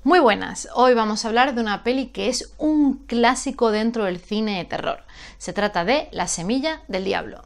Muy buenas, hoy vamos a hablar de una peli que es un clásico dentro del cine de terror. Se trata de La semilla del diablo.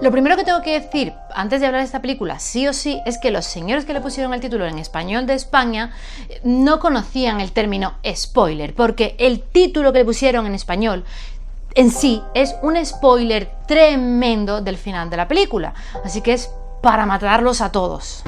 Lo primero que tengo que decir antes de hablar de esta película, sí o sí, es que los señores que le pusieron el título en español de España no conocían el término spoiler, porque el título que le pusieron en español en sí es un spoiler tremendo del final de la película, así que es para matarlos a todos.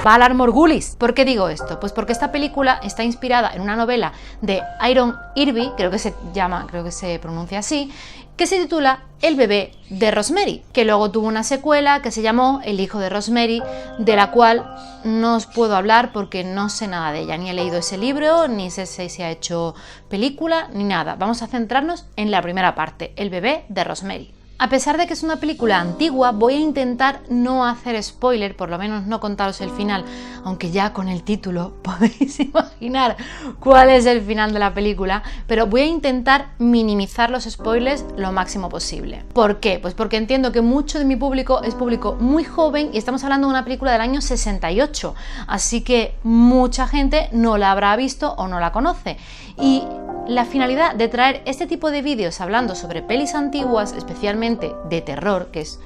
Valar Morghulis. ¿Por qué digo esto? Pues porque esta película está inspirada en una novela de Aaron Irby, creo que se pronuncia así, que se titula El bebé de Rosemary, que luego tuvo una secuela que se llamó El hijo de Rosemary, de la cual no os puedo hablar porque no sé nada de ella, ni he leído ese libro, ni sé si se ha hecho película, ni nada. Vamos a centrarnos en la primera parte, El bebé de Rosemary. A pesar de que es una película antigua, voy a intentar no hacer spoiler, por lo menos no contaros el final, aunque ya con el título podéis imaginar cuál es el final de la película, pero voy a intentar minimizar los spoilers lo máximo posible. ¿Por qué? Pues porque entiendo que mucho de mi público es público muy joven y estamos hablando de una película del año 68, así que mucha gente no la habrá visto o no la conoce. Y la finalidad de traer este tipo de vídeos hablando sobre pelis antiguas, especialmente de terror, que es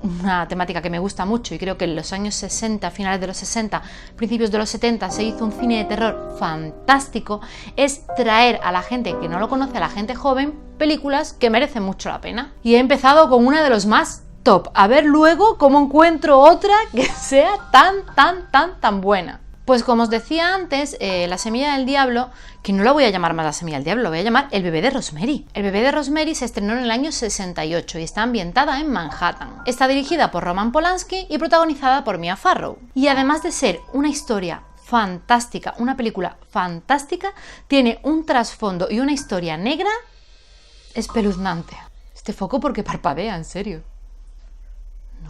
una temática que me gusta mucho y creo que en los años 60, finales de los 60, principios de los 70 se hizo un cine de terror fantástico, es traer a la gente que no lo conoce, a la gente joven, películas que merecen mucho la pena. Y he empezado con una de los más top, a ver luego cómo encuentro otra que sea tan buena. Pues como os decía antes, La semilla del diablo, que no la voy a llamar más La semilla del diablo, la voy a llamar El bebé de Rosemary. El bebé de Rosemary se estrenó en el año 68 y está ambientada en Manhattan. Está dirigida por Roman Polanski y protagonizada por Mia Farrow. Y además de ser una historia fantástica, una película fantástica, tiene un trasfondo y una historia negra espeluznante. Este foco porque parpadea, en serio.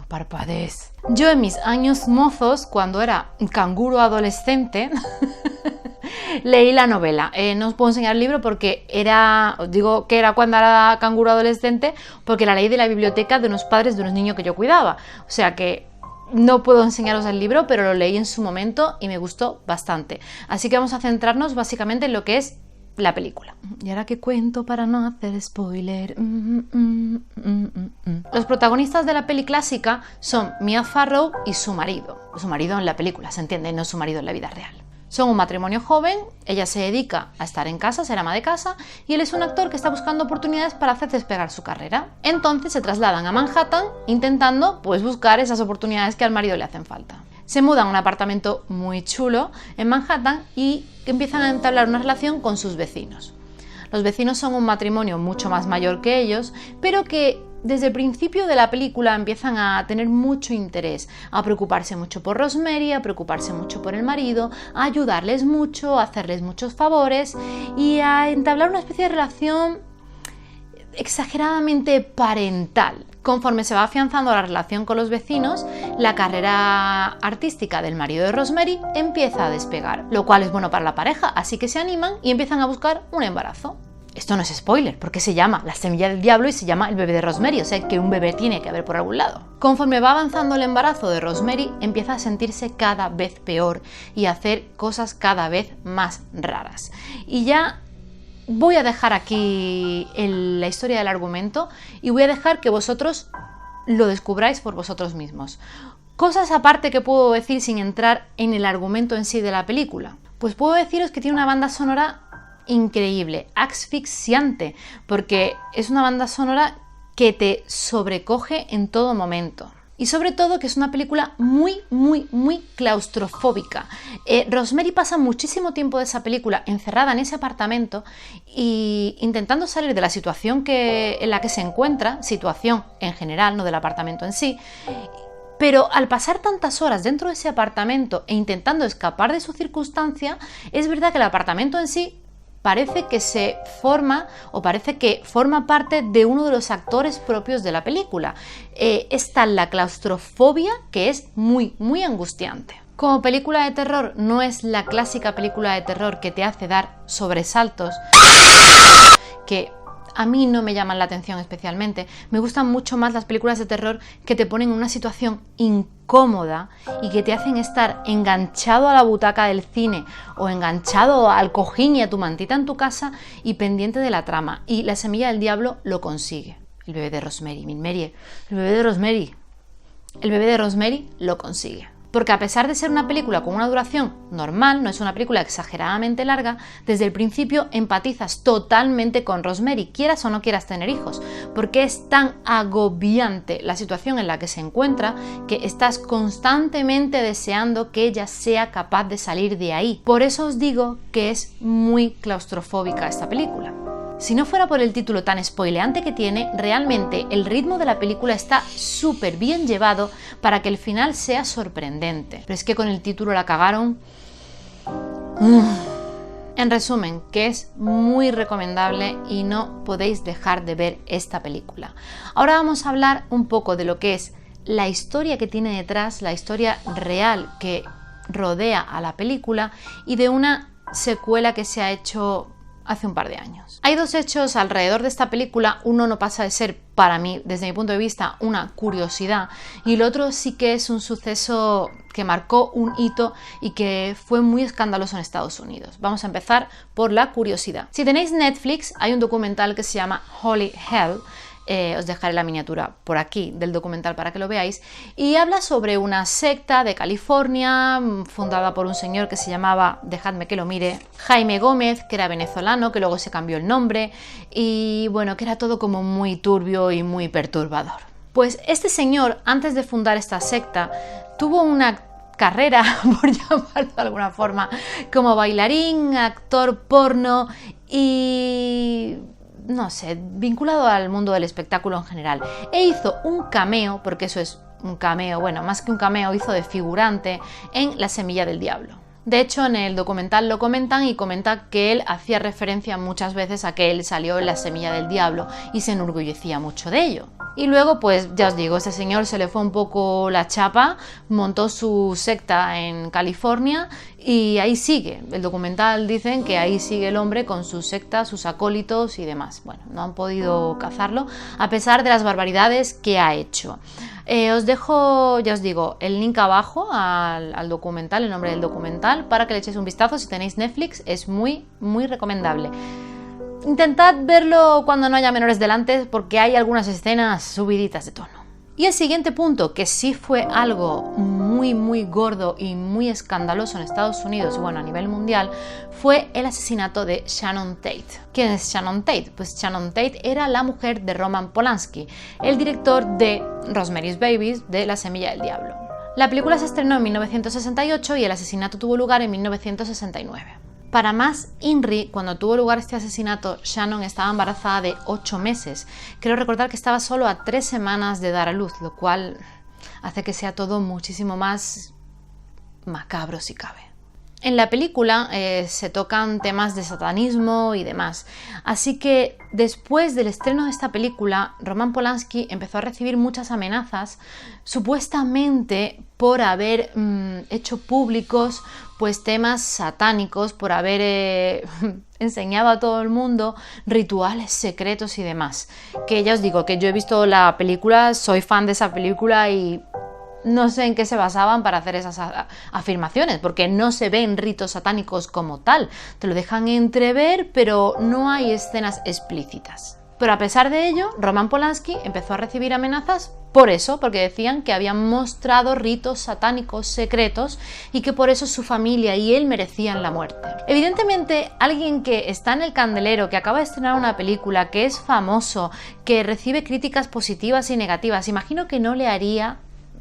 Parpadees. Yo en mis años mozos, cuando era canguro adolescente, leí la novela. No os puedo enseñar el libro porque os digo que era cuando era canguro adolescente, porque la leí de la biblioteca de unos padres de unos niños que yo cuidaba. O sea que no puedo enseñaros el libro, pero lo leí en su momento y me gustó bastante. Así que vamos a centrarnos básicamente en lo que es la película. Y ahora que cuento para no hacer spoiler. Los protagonistas de la peli clásica son Mia Farrow y su marido. Su marido en la película, se entiende, no su marido en la vida real. Son un matrimonio joven, ella se dedica a estar en casa, ser ama de casa, y él es un actor que está buscando oportunidades para hacer despegar su carrera. Entonces se trasladan a Manhattan intentando buscar esas oportunidades que al marido le hacen falta. Se mudan a un apartamento muy chulo en Manhattan y empiezan a entablar una relación con sus vecinos. Los vecinos son un matrimonio mucho más mayor que ellos, pero que desde el principio de la película empiezan a tener mucho interés, a preocuparse mucho por Rosemary, a preocuparse mucho por el marido, a ayudarles mucho, a hacerles muchos favores y a entablar una especie de relación exageradamente parental. Conforme se va afianzando la relación con los vecinos, la carrera artística del marido de Rosemary empieza a despegar, lo cual es bueno para la pareja, así que se animan y empiezan a buscar un embarazo. Esto no es spoiler, porque se llama La semilla del diablo y se llama El bebé de Rosemary, o sea que un bebé tiene que haber por algún lado. Conforme va avanzando el embarazo de Rosemary, empieza a sentirse cada vez peor y a hacer cosas cada vez más raras. Y ya voy a dejar aquí la historia del argumento y voy a dejar que vosotros lo descubráis por vosotros mismos. Cosas aparte que puedo decir sin entrar en el argumento en sí de la película. Pues puedo deciros que tiene una banda sonora increíble, asfixiante, porque es una banda sonora que te sobrecoge en todo momento. Y sobre todo que es una película muy claustrofóbica. Rosemary pasa muchísimo tiempo de esa película encerrada en ese apartamento y intentando salir de la situación en la que se encuentra, situación en general, no del apartamento en sí, pero al pasar tantas horas dentro de ese apartamento e intentando escapar de su circunstancia, es verdad que el apartamento en sí parece que se forma o parece que forma parte de uno de los actores propios de la película. Es tal la claustrofobia que es muy, muy angustiante. Como película de terror, no es la clásica película de terror que te hace dar sobresaltos, que a mí no me llaman la atención especialmente. Me gustan mucho más las películas de terror que te ponen en una situación incómoda y que te hacen estar enganchado a la butaca del cine o enganchado al cojín y a tu mantita en tu casa y pendiente de la trama. Y La semilla del diablo lo consigue. El bebé de Rosemary, el bebé de Rosemary. El bebé de Rosemary lo consigue. Porque a pesar de ser una película con una duración normal, no es una película exageradamente larga, desde el principio empatizas totalmente con Rosemary, quieras o no quieras tener hijos, porque es tan agobiante la situación en la que se encuentra que estás constantemente deseando que ella sea capaz de salir de ahí. Por eso os digo que es muy claustrofóbica esta película. Si no fuera por el título tan spoileante que tiene, realmente el ritmo de la película está súper bien llevado para que el final sea sorprendente. Pero es que con el título la cagaron. En resumen, que es muy recomendable y no podéis dejar de ver esta película. Ahora vamos a hablar un poco de lo que es la historia que tiene detrás, la historia real que rodea a la película y de una secuela que se ha hecho hace un par de años. Hay dos hechos alrededor de esta película, uno no pasa de ser, para mí, desde mi punto de vista, una curiosidad, y el otro sí que es un suceso que marcó un hito y que fue muy escandaloso en Estados Unidos. Vamos a empezar por la curiosidad. Si tenéis Netflix, hay un documental que se llama Holy Hell. Os dejaré la miniatura por aquí del documental para que lo veáis, y habla sobre una secta de California fundada por un señor que se llamaba, dejadme que lo mire, Jaime Gómez, que era venezolano, que luego se cambió el nombre y bueno, que era todo como muy turbio y muy perturbador. Pues este señor, antes de fundar esta secta, tuvo una carrera, por llamarlo de alguna forma, como bailarín, actor porno y no sé, vinculado al mundo del espectáculo en general. E hizo un cameo, porque eso es un cameo, bueno, más que un cameo, hizo de figurante en La semilla del diablo. De hecho, en el documental lo comentan y comenta que él hacía referencia muchas veces a que él salió en La semilla del diablo y se enorgullecía mucho de ello. Y luego, pues ya os digo, ese señor se le fue un poco la chapa, montó su secta en California y ahí sigue. El documental dicen que ahí sigue el hombre con su secta, sus acólitos y demás. Bueno, no han podido cazarlo a pesar de las barbaridades que ha hecho. Os dejo, ya os digo, el link abajo al documental, el nombre del documental, para que le echéis un vistazo. Si tenéis Netflix, es muy, muy recomendable. Intentad verlo cuando no haya menores delante, porque hay algunas escenas subiditas de tono. Y el siguiente punto, que sí fue algo muy, muy gordo y muy escandaloso en Estados Unidos y bueno, a nivel mundial, fue el asesinato de Shannon Tate. ¿Quién es Shannon Tate? Pues Shannon Tate era la mujer de Roman Polanski, el director de Rosemary's Baby, de La semilla del diablo. La película se estrenó en 1968 y el asesinato tuvo lugar en 1969. Para más INRI, cuando tuvo lugar este asesinato, Shannon estaba embarazada de 8 meses. Quiero recordar que estaba solo a 3 semanas de dar a luz, lo cual hace que sea todo muchísimo más macabro si cabe. En la película se tocan temas de satanismo y demás, así que después del estreno de esta película, Roman Polanski empezó a recibir muchas amenazas, supuestamente por haber hecho públicos pues temas satánicos, por haber enseñado a todo el mundo rituales secretos y demás. Que ya os digo que yo he visto la película, soy fan de esa película y no sé en qué se basaban para hacer esas afirmaciones, porque no se ven ritos satánicos como tal, te lo dejan entrever, pero no hay escenas explícitas. Pero a pesar de ello, Roman Polanski empezó a recibir amenazas por eso, porque decían que habían mostrado ritos satánicos secretos y que por eso su familia y él merecían la muerte. Evidentemente, alguien que está en el candelero, que acaba de estrenar una película, que es famoso, que recibe críticas positivas y negativas, imagino que no le haría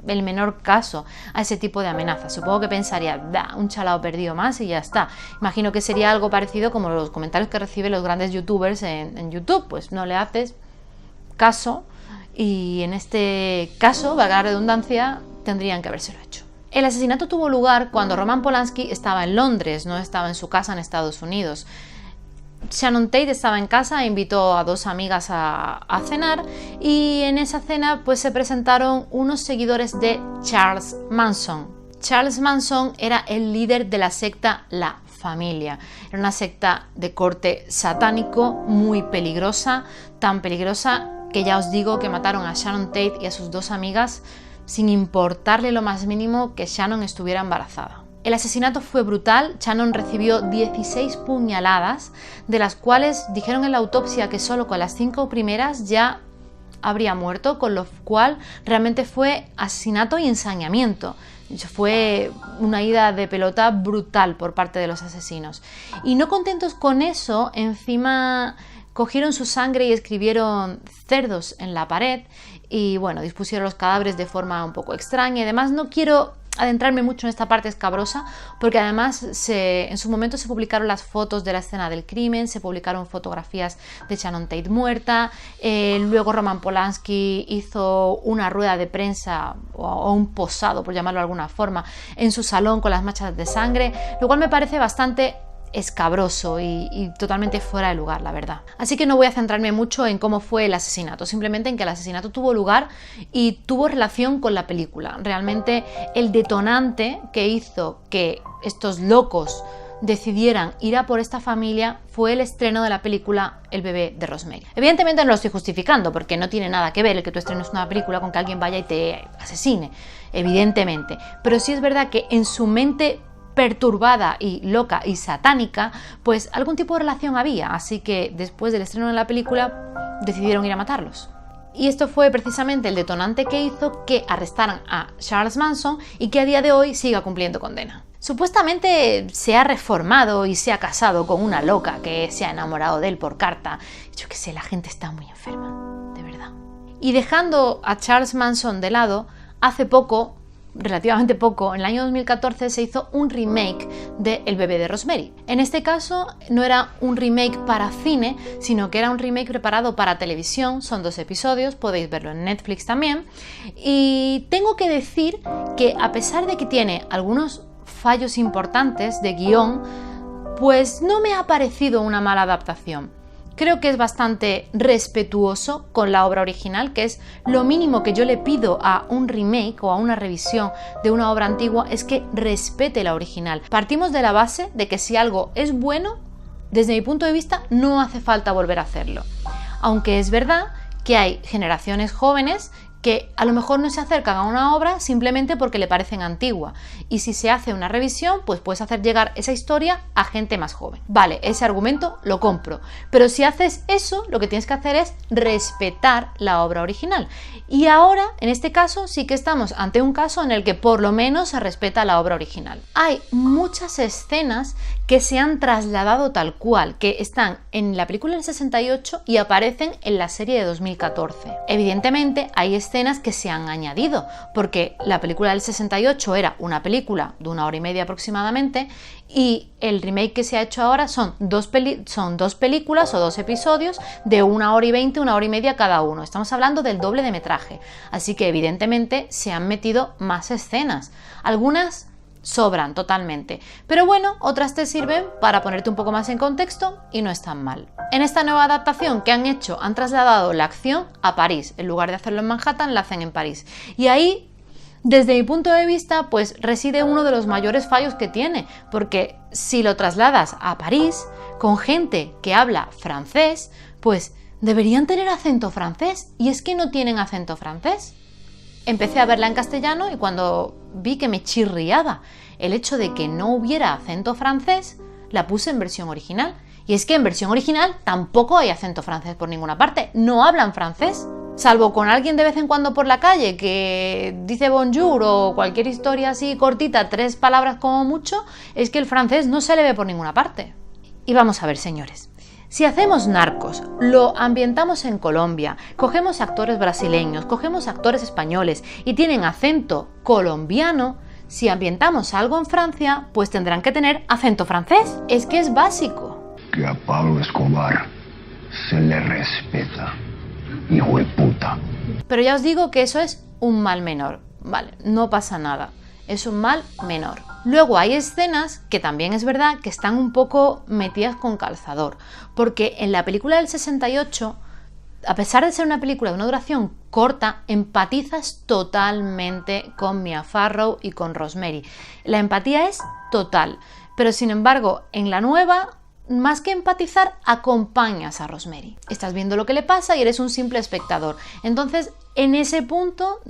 el menor caso a ese tipo de amenazas. Supongo que pensaría, un chalao perdido más y ya está. Imagino que sería algo parecido como los comentarios que reciben los grandes youtubers en YouTube, pues no le haces caso y en este caso, valga la redundancia, tendrían que habérselo hecho. El asesinato tuvo lugar cuando Roman Polanski estaba en Londres, no estaba en su casa en Estados Unidos. Shannon Tate estaba en casa e invitó a 2 amigas a cenar, y en esa cena pues se presentaron unos seguidores de Charles Manson. Charles Manson era el líder de la secta La Familia. Era una secta de corte satánico muy peligrosa, tan peligrosa que ya os digo que mataron a Shannon Tate y a sus 2 amigas sin importarle lo más mínimo que Shannon estuviera embarazada. El asesinato fue brutal. Shannon recibió 16 puñaladas, de las cuales dijeron en la autopsia que solo con las 5 primeras ya habría muerto, con lo cual realmente fue asesinato y ensañamiento. Fue una ida de pelota brutal por parte de los asesinos. Y no contentos con eso, encima cogieron su sangre y escribieron cerdos en la pared, y bueno, dispusieron los cadáveres de forma un poco extraña. Y además no quiero adentrarme mucho en esta parte escabrosa, porque además en su momento se publicaron las fotos de la escena del crimen, se publicaron fotografías de Shannon Tate muerta, luego Roman Polanski hizo una rueda de prensa o un posado, por llamarlo de alguna forma, en su salón con las manchas de sangre, lo cual me parece bastante escabroso y totalmente fuera de lugar, la verdad. Así que no voy a centrarme mucho en cómo fue el asesinato, simplemente en que el asesinato tuvo lugar y tuvo relación con la película. Realmente el detonante que hizo que estos locos decidieran ir a por esta familia fue el estreno de la película El bebé de Rosemary. Evidentemente no lo estoy justificando, porque no tiene nada que ver el que tú estrenes una película con que alguien vaya y te asesine, evidentemente, pero sí es verdad que en su mente perturbada y loca y satánica, pues algún tipo de relación había, así que después del estreno de la película decidieron ir a matarlos. Y esto fue precisamente el detonante que hizo que arrestaran a Charles Manson y que a día de hoy siga cumpliendo condena. Supuestamente se ha reformado y se ha casado con una loca que se ha enamorado de él por carta. Yo qué sé, la gente está muy enferma, de verdad. Y dejando a Charles Manson de lado, hace poco, relativamente poco, en el año 2014 se hizo un remake de El bebé de Rosemary. En este caso no era un remake para cine, sino que era un remake preparado para televisión. Son 2 episodios, podéis verlo en Netflix también. Y tengo que decir que a pesar de que tiene algunos fallos importantes de guión, pues no me ha parecido una mala adaptación. Creo que es bastante respetuoso con la obra original, que es lo mínimo que yo le pido a un remake o a una revisión de una obra antigua, es que respete la original. Partimos de la base de que si algo es bueno, desde mi punto de vista, no hace falta volver a hacerlo. Aunque es verdad que hay generaciones jóvenes que a lo mejor no se acercan a una obra simplemente porque le parecen antigua, y si se hace una revisión, pues puedes hacer llegar esa historia a gente más joven. Vale, ese argumento lo compro, pero si haces eso, lo que tienes que hacer es respetar la obra original. Y ahora, en este caso, sí que estamos ante un caso en el que por lo menos se respeta la obra original. Hay muchas escenas que se han trasladado tal cual, que están en la película del 68 y aparecen en la serie de 2014. Evidentemente, hay escenas que se han añadido, porque la película del 68 era una película de 1 hora y media aproximadamente, y el remake que se ha hecho ahora son dos películas o 2 episodios de 1 hora y 20, 1 hora y media cada uno. Estamos hablando del doble de metraje, así que evidentemente se han metido más escenas. Algunas sobran totalmente, pero bueno, otras te sirven para ponerte un poco más en contexto y no están mal. En esta nueva adaptación que han hecho, han trasladado la acción a París. En lugar de hacerlo en Manhattan, la hacen en París, y ahí, desde mi punto de vista, pues reside uno de los mayores fallos que tiene, porque si lo trasladas a París con gente que habla francés, pues deberían tener acento francés, y es que no tienen acento francés. Empecé a verla en castellano y cuando vi que me chirriaba el hecho de que no hubiera acento francés, la puse en versión original. Y es que en versión original tampoco hay acento francés por ninguna parte, no hablan francés. Salvo con alguien de vez en cuando por la calle que dice bonjour o cualquier historia así cortita, 3 palabras como mucho, es que el francés no se le ve por ninguna parte. Y vamos a ver, señores. Si hacemos Narcos, lo ambientamos en Colombia, cogemos actores brasileños, cogemos actores españoles y tienen acento colombiano, si ambientamos algo en Francia, pues tendrán que tener acento francés. Es que es básico. Que a Pablo Escobar se le respeta, hijo de puta. Pero ya os digo que eso es un mal menor. Vale, no pasa nada. Es un mal menor. Luego hay escenas que también es verdad que están un poco metidas con calzador, porque en la película del 68, a pesar de ser una película de una duración corta, empatizas totalmente con Mia Farrow y con Rosemary. La empatía es total, pero sin embargo, en la nueva, más que empatizar, acompañas a Rosemary. Estás viendo lo que le pasa y eres un simple espectador. Entonces, en ese punto,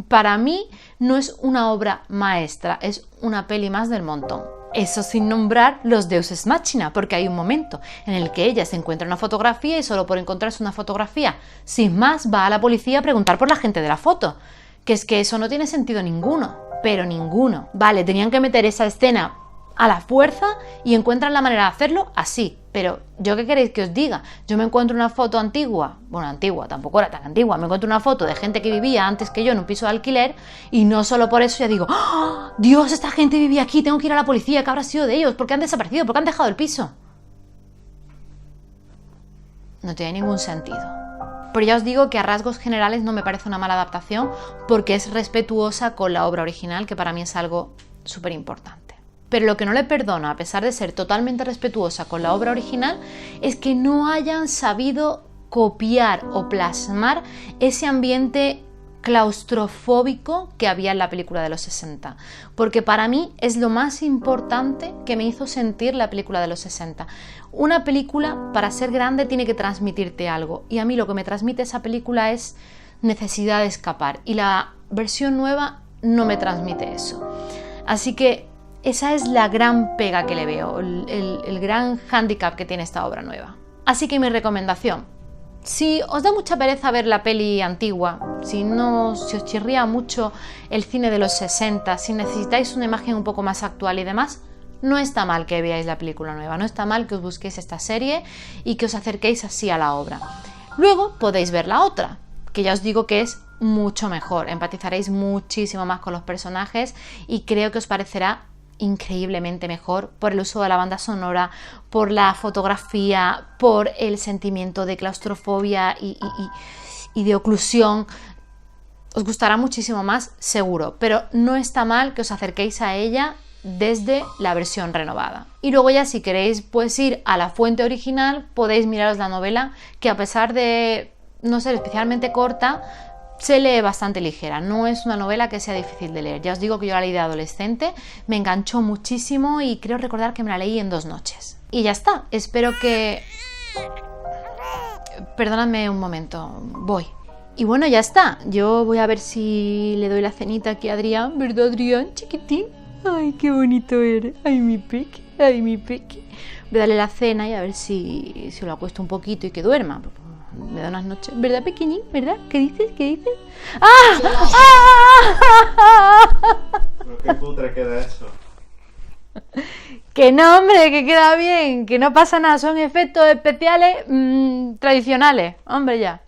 para mí, no es una obra maestra, es una peli más del montón. Eso sin nombrar los Deus Ex Machina, porque hay un momento en el que ella se encuentra una fotografía y solo por encontrarse una fotografía, sin más, va a la policía a preguntar por la gente de la foto. Que es que eso no tiene sentido ninguno, pero ninguno. Vale, tenían que meter esa escena a la fuerza y encuentran la manera de hacerlo así. Pero, ¿yo qué queréis que os diga? Yo me encuentro una foto antigua, bueno, antigua, tampoco era tan antigua, me encuentro una foto de gente que vivía antes que yo en un piso de alquiler y no solo por eso ya digo, ¡oh, Dios, esta gente vivía aquí, tengo que ir a la policía, ¿qué habrá sido de ellos? ¿Por qué han desaparecido? ¿Por qué han dejado el piso? No tiene ningún sentido. Pero ya os digo que a rasgos generales no me parece una mala adaptación porque es respetuosa con la obra original, que para mí es algo súper importante. Pero lo que no le perdono, a pesar de ser totalmente respetuosa con la obra original, es que no hayan sabido copiar o plasmar ese ambiente claustrofóbico que había en la película de los 60. Porque para mí es lo más importante que me hizo sentir la película de los 60. Una película, para ser grande, tiene que transmitirte algo. Y a mí lo que me transmite esa película es necesidad de escapar. Y la versión nueva no me transmite eso. Así que esa es la gran pega que le veo, el gran hándicap que tiene esta obra nueva. Así que mi recomendación, si os da mucha pereza ver la peli antigua, si os chirría mucho el cine de los 60, si necesitáis una imagen un poco más actual y demás, no está mal que veáis la película nueva, no está mal que os busquéis esta serie y que os acerquéis así a la obra. Luego podéis ver la otra, que ya os digo que es mucho mejor, empatizaréis muchísimo más con los personajes y creo que os parecerá increíblemente mejor por el uso de la banda sonora, por la fotografía, por el sentimiento de claustrofobia y de oclusión. Os gustará muchísimo más, seguro, pero no está mal que os acerquéis a ella desde la versión renovada. Y luego ya, si queréis pues ir a la fuente original, podéis miraros la novela, que a pesar de no ser especialmente corta, se lee bastante ligera, no es una novela que sea difícil de leer. Ya os digo que yo la leí de adolescente, me enganchó muchísimo y creo recordar que me la leí en 2 noches. Y ya está, espero que... Perdonadme un momento, voy. Y bueno, ya está, yo voy a ver si le doy la cenita aquí a Adrián, ¿verdad, Adrián, chiquitín? Ay, qué bonito eres, ay, mi peque, ay, mi peque. Voy a darle la cena y a ver si lo acuesto un poquito y que duerma. Me da unas noches, ¿verdad, pequeñín? ¿Verdad? ¿Qué dices? ¿Qué dices? ¡Ah! ¡Ah! Pero qué putre queda eso. Que no, hombre, que queda bien, que no pasa nada, son efectos especiales tradicionales, hombre, ya.